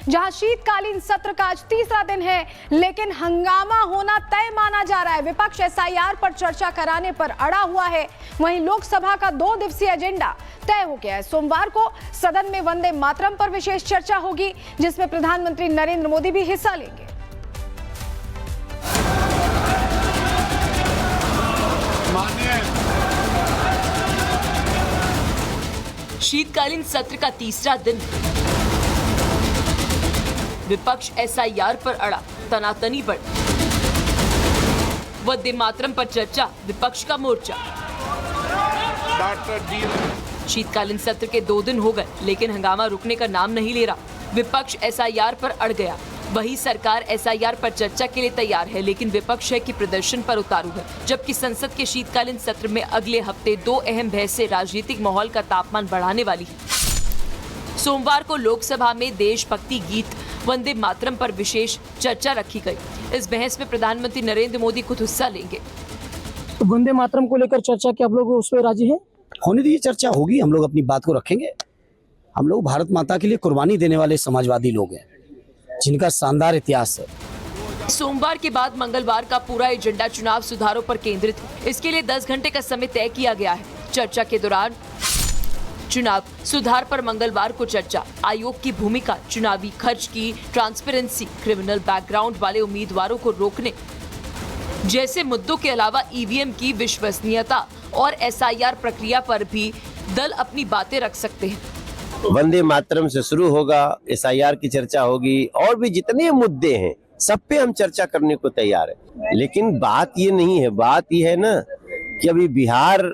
जहां शीतकालीन सत्र का आज तीसरा दिन है, लेकिन हंगामा होना तय माना जा रहा है। विपक्ष एसआईआर पर चर्चा कराने पर अड़ा हुआ है। वहीं लोकसभा का 2 दिवसीय एजेंडा तय हो गया है। सोमवार को सदन में वंदे मातरम पर विशेष चर्चा होगी, जिसमें प्रधानमंत्री नरेंद्र मोदी भी हिस्सा लेंगे। शीतकालीन सत्र का तीसरा दिन, विपक्ष एसआईआर पर अड़ा, तनातनी बढ़, वंदे मातरम पर चर्चा, विपक्ष का मोर्चा। शीतकालीन सत्र के 2 दिन हो गए, लेकिन हंगामा रुकने का नाम नहीं ले रहा। विपक्ष एसआईआर पर अड़ गया। वही सरकार एसआईआर पर चर्चा के लिए तैयार है, लेकिन विपक्ष है कि प्रदर्शन पर उतारू है। जबकि संसद के शीतकालीन सत्र में अगले हफ्ते 2 अहम बहसें राजनीतिक माहौल का तापमान बढ़ाने वाली है। सोमवार को लोकसभा में देशभक्ति गीत वंदे मातरम पर विशेष चर्चा रखी गई। इस बहस में प्रधानमंत्री नरेंद्र मोदी खुद हिस्सा लेंगे। तो वंदे मातरम को लेकर चर्चा क्या आप लोग उस पर राजी हैं? होने दीजिए, चर्चा होगी। हम लोग अपनी बात को रखेंगे। हम लोग भारत माता के लिए कुर्बानी देने वाले समाजवादी लोग हैं, जिनका शानदार इतिहास है। सोमवार के बाद मंगलवार का पूरा एजेंडा चुनाव सुधारों पर केंद्रित है। इसके लिए 10 घंटे का समय तय किया गया है। चर्चा के दौरान चुनाव सुधार पर मंगलवार को चर्चा, आयोग की भूमिका, चुनावी खर्च की ट्रांसपेरेंसी, क्रिमिनल बैकग्राउंड वाले उम्मीदवारों को रोकने जैसे मुद्दों के अलावा ईवीएम की विश्वसनीयता और एसआईआर प्रक्रिया पर भी दल अपनी बातें रख सकते हैं। वंदे मातरम से शुरू होगा, एसआईआर की चर्चा होगी, और भी जितने मुद्दे हैं सब पे हम चर्चा करने को तैयार है। लेकिन बात ये नहीं है, बात ये है ना कि अभी बिहार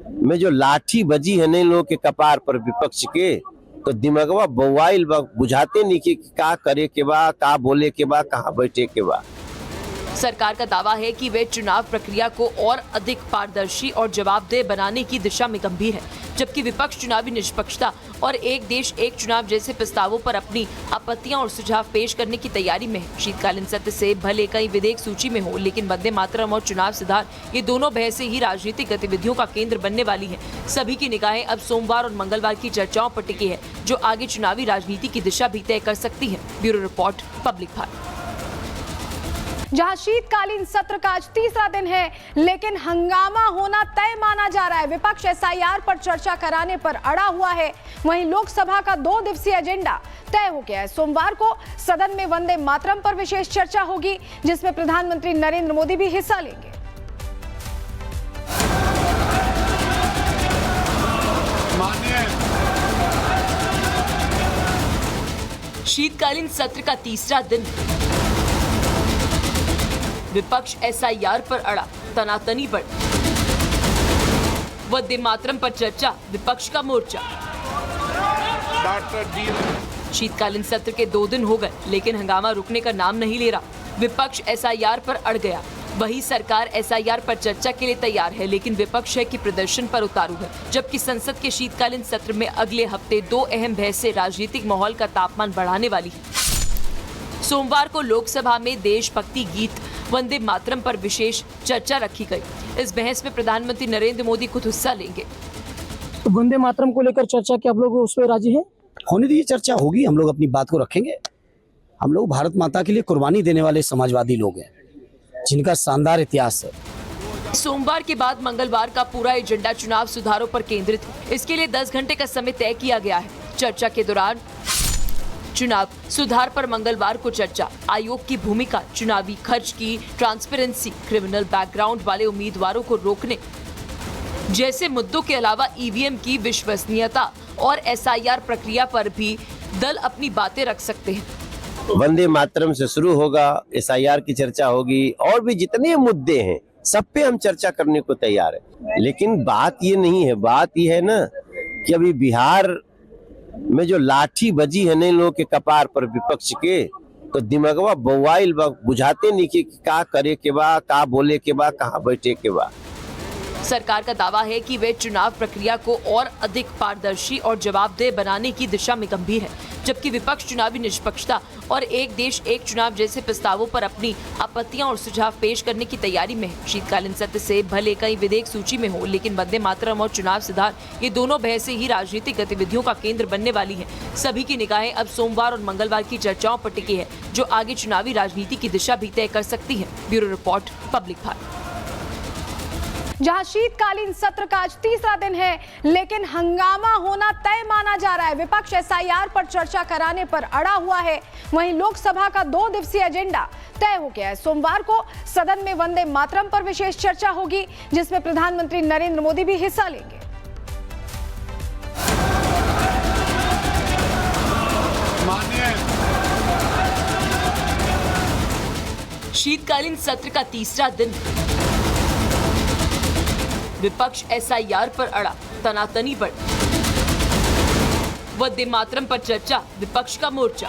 में जो लाठी बजी है इन लोगों के कपार पर विपक्ष के, तो दिमागवा बवाइल बुझाते नहीं कि क्या करे के बा, क्या बोले के बा, कहाँ बैठे के बा। सरकार का दावा है कि वे चुनाव प्रक्रिया को और अधिक पारदर्शी और जवाबदेह बनाने की दिशा में गंभीर है, जबकि विपक्ष चुनावी निष्पक्षता और एक देश एक चुनाव जैसे प्रस्तावों पर अपनी आपत्तियां और सुझाव पेश करने की तैयारी में है। शीतकालीन सत्र से भले कई विधेयक सूची में हो, लेकिन वंदे मातरम और चुनाव सुधार, ये दोनों बहसें ही राजनीतिक गतिविधियों का केंद्र बनने वाली है। सभी की निगाहें अब सोमवार और मंगलवार की चर्चाओं पर टिकी है, जो आगे चुनावी राजनीति की दिशा भी तय कर सकती है। Bureau report, public Bharat. जहां शीतकालीन सत्र का आज तीसरा दिन है, लेकिन हंगामा होना तय माना जा रहा है। विपक्ष एसआईआर पर चर्चा कराने पर अड़ा हुआ है। वहीं लोकसभा का 2 दिवसीय एजेंडा तय हो गया है। सोमवार को सदन में वंदे मातरम पर विशेष चर्चा होगी, जिसमें प्रधानमंत्री नरेंद्र मोदी भी हिस्सा लेंगे। शीतकालीन सत्र का तीसरा दिन, विपक्ष एसआईआर पर अड़ा, तनातनी बढ़, वंदे मातरम पर चर्चा, विपक्ष का मोर्चा। शीतकालीन सत्र के 2 दिन हो गए, लेकिन हंगामा रुकने का नाम नहीं ले रहा। विपक्ष एसआईआर पर अड़ गया। वही सरकार एसआईआर पर चर्चा के लिए तैयार है, लेकिन विपक्ष है कि प्रदर्शन पर उतारू है। जबकि संसद के शीतकालीन सत्र में अगले हफ्ते 2 अहम बहसें राजनीतिक माहौल का तापमान बढ़ाने वाली है। सोमवार को लोकसभा में देशभक्ति गीत वंदे मातरम पर विशेष चर्चा रखी गई। इस बहस में प्रधानमंत्री नरेंद्र मोदी खुद हिस्सा लेंगे। तो वंदे मातरम को लेकर चर्चा क्या आप लोग उस पर राजी हैं? होने दीजिए, चर्चा होगी। हम लोग अपनी बात को रखेंगे। हम लोग भारत माता के लिए कुर्बानी देने वाले समाजवादी लोग हैं, जिनका शानदार इतिहास है। सोमवार के बाद मंगलवार का पूरा एजेंडा चुनाव सुधारों पर केंद्रित है। इसके लिए 10 घंटे का समय तय किया गया है। चर्चा के दौरान चुनाव सुधार पर मंगलवार को चर्चा, आयोग की भूमिका, चुनावी खर्च की ट्रांसपेरेंसी, क्रिमिनल बैकग्राउंड वाले उम्मीदवारों को रोकने जैसे मुद्दों के अलावा ईवीएम की विश्वसनीयता और एसआईआर प्रक्रिया पर भी दल अपनी बातें रख सकते हैं। वंदे मातरम से शुरू होगा, एसआईआर की चर्चा होगी, और भी जितने मुद्दे हैं सब पे हम चर्चा करने को तैयार है। लेकिन बात ये नहीं है, बात ये है ना कि अभी बिहार में जो लाठी बजी है इन लोगों के कपार पर विपक्ष के, तो दिमागवा बवाइल बुझाते नहीं कि क्या करे के बा, क्या बोले के बा, कहाँ बैठे के बा। सरकार का दावा है कि वे चुनाव प्रक्रिया को और अधिक पारदर्शी और जवाबदेह बनाने की दिशा में गंभीर है, जबकि विपक्ष चुनावी निष्पक्षता और एक देश एक चुनाव जैसे प्रस्तावों पर अपनी आपत्तियां और सुझाव पेश करने की तैयारी में है। शीतकालीन सत्र से भले कई विधेयक सूची में हो, लेकिन वंदे मातरम और चुनाव सुधार ये दोनों बहसें ही राजनीतिक गतिविधियों का केंद्र बनने वाली है। सभी की निगाहें अब सोमवार और मंगलवार की चर्चाओं पर टिकी है, जो आगे चुनावी राजनीति की दिशा भी तय कर सकती है। Bureau report, public Bharat. जहां शीतकालीन सत्र का आज तीसरा दिन है, लेकिन हंगामा होना तय माना जा रहा है। विपक्ष एसआईआर पर चर्चा कराने पर अड़ा हुआ है। वहीं लोकसभा का 2 दिवसीय एजेंडा तय हो गया है। सोमवार को सदन में वंदे मातरम पर विशेष चर्चा होगी, जिसमें प्रधानमंत्री नरेंद्र मोदी भी हिस्सा लेंगे। शीतकालीन सत्र का तीसरा दिन, विपक्ष एसआईआर पर अड़ा, तनातनी बढ़, वंदे मातरम पर चर्चा, विपक्ष का मोर्चा।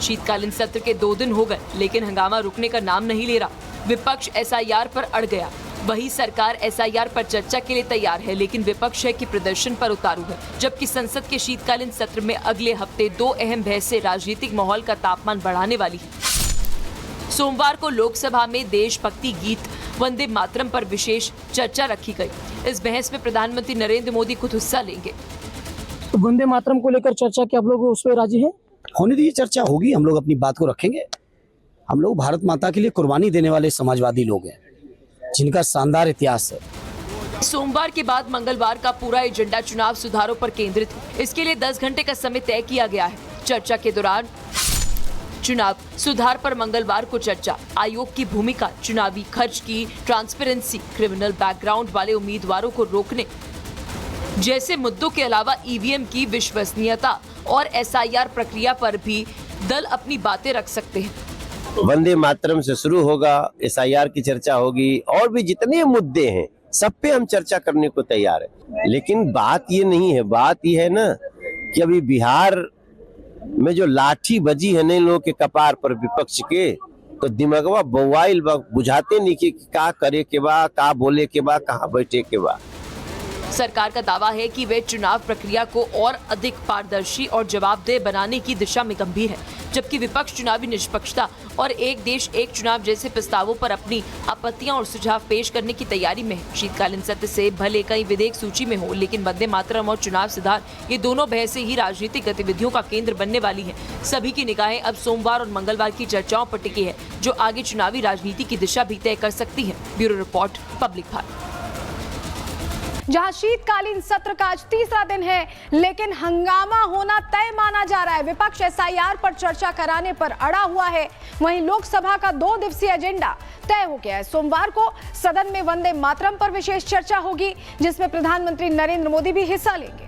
शीतकालीन सत्र के 2 दिन हो गए, लेकिन हंगामा रुकने का नाम नहीं ले रहा। विपक्ष एसआईआर पर अड़ गया। वही सरकार एसआईआर पर चर्चा के लिए तैयार है, लेकिन विपक्ष है कि प्रदर्शन पर उतारू है। जबकि संसद के शीतकालीन सत्र में अगले हफ्ते 2 अहम बहसें राजनीतिक माहौल का तापमान बढ़ाने वाली है। सोमवार को लोकसभा में देशभक्ति गीत वंदे मातरम पर विशेष चर्चा रखी गई। इस बहस में प्रधानमंत्री नरेंद्र मोदी खुद हिस्सा लेंगे। तो वंदे मातरम को लेकर चर्चा की आप लोग उस पर राजी हैं? होने दीजिए, चर्चा होगी, हम लोग अपनी बात को रखेंगे। हम लोग भारत माता के लिए कुर्बानी देने वाले समाजवादी लोग हैं, जिनका शानदार इतिहास है। सोमवार के बाद मंगलवार का पूरा एजेंडा चुनाव सुधारों पर केंद्रित है। इसके लिए 10 घंटे का समय तय किया गया है। चर्चा के दौरान चुनाव सुधार पर मंगलवार को चर्चा, आयोग की भूमिका, चुनावी खर्च की ट्रांसपेरेंसी, क्रिमिनल बैकग्राउंड वाले उम्मीदवारों को रोकने जैसे मुद्दों के अलावा ईवीएम की विश्वसनीयता और एसआईआर प्रक्रिया पर भी दल अपनी बातें रख सकते हैं। वंदे मातरम से शुरू होगा, एसआईआर की चर्चा होगी, और भी जितने मुद्दे हैं सब पे हम चर्चा करने को तैयार है। लेकिन बात ये नहीं है, बात ये है ना कि अभी बिहार में जो लाठी बजी है न लोगों के कपार पर विपक्ष के, तो दिमागवा बवाइल बुझाते नहीं कि का करे के बा, का बोले के बा, कहाँ बैठे के बा। सरकार का दावा है कि वे चुनाव प्रक्रिया को और अधिक पारदर्शी और जवाबदेह बनाने की दिशा में गंभीर है, जबकि विपक्ष चुनावी निष्पक्षता और एक देश एक चुनाव जैसे प्रस्तावों पर अपनी आपत्तियां और सुझाव पेश करने की तैयारी में है। शीतकालीन सत्र से भले कई विधेयक सूची में हो, लेकिन वंदे मातरम और चुनाव सुधार ये दोनों बहसें ही राजनीतिक गतिविधियों का केंद्र बनने वाली है। सभी की निगाहें अब सोमवार और मंगलवार की चर्चाओं पर टिकी है, जो आगे चुनावी राजनीति की दिशा भी तय कर सकती है। Bureau report, public Bharat. जहां शीतकालीन सत्र का आज तीसरा दिन है, लेकिन हंगामा होना तय माना जा रहा है। विपक्ष एसआईआर पर चर्चा कराने पर अड़ा हुआ है। वहीं लोकसभा का 2 दिवसीय एजेंडा तय हो गया है। सोमवार को सदन में वंदे मातरम पर विशेष चर्चा होगी, जिसमें प्रधानमंत्री नरेंद्र मोदी भी हिस्सा लेंगे।